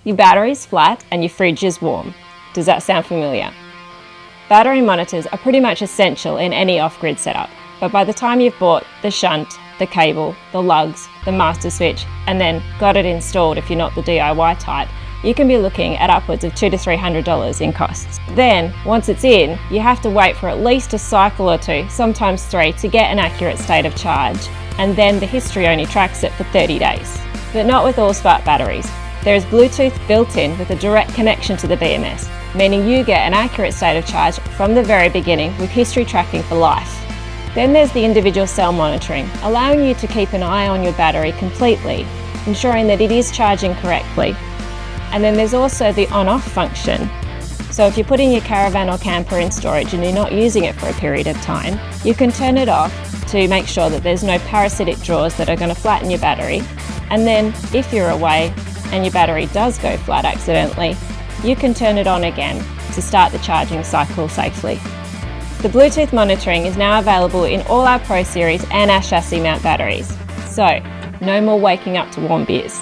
Your battery's flat and your fridge is warm. Does that sound familiar? Battery monitors are pretty much essential in any off-grid setup, but by the time you've bought the shunt, the cable, the lugs, the master switch, and then got it installed if you're not the DIY type, you can be looking at upwards of $200 to $300 in costs. Then, once it's in, you have to wait for at least a cycle or two, sometimes 3, to get an accurate state of charge, and then the history only tracks it for 30 days. But not with all smart batteries. There is Bluetooth built in with a direct connection to the BMS, meaning you get an accurate state of charge from the very beginning with history tracking for life. Then there's the individual cell monitoring, allowing you to keep an eye on your battery completely, ensuring that it is charging correctly. And then there's also the on-off function. So if you're putting your caravan or camper in storage and you're not using it for a period of time, you can turn it off to make sure that there's no parasitic draws that are going to flatten your battery. And then if you're away and your battery does go flat accidentally, you can turn it on again to start the charging cycle safely. The Bluetooth monitoring is now available in all our Pro Series and our chassis mount batteries. So, no more waking up to warm beers.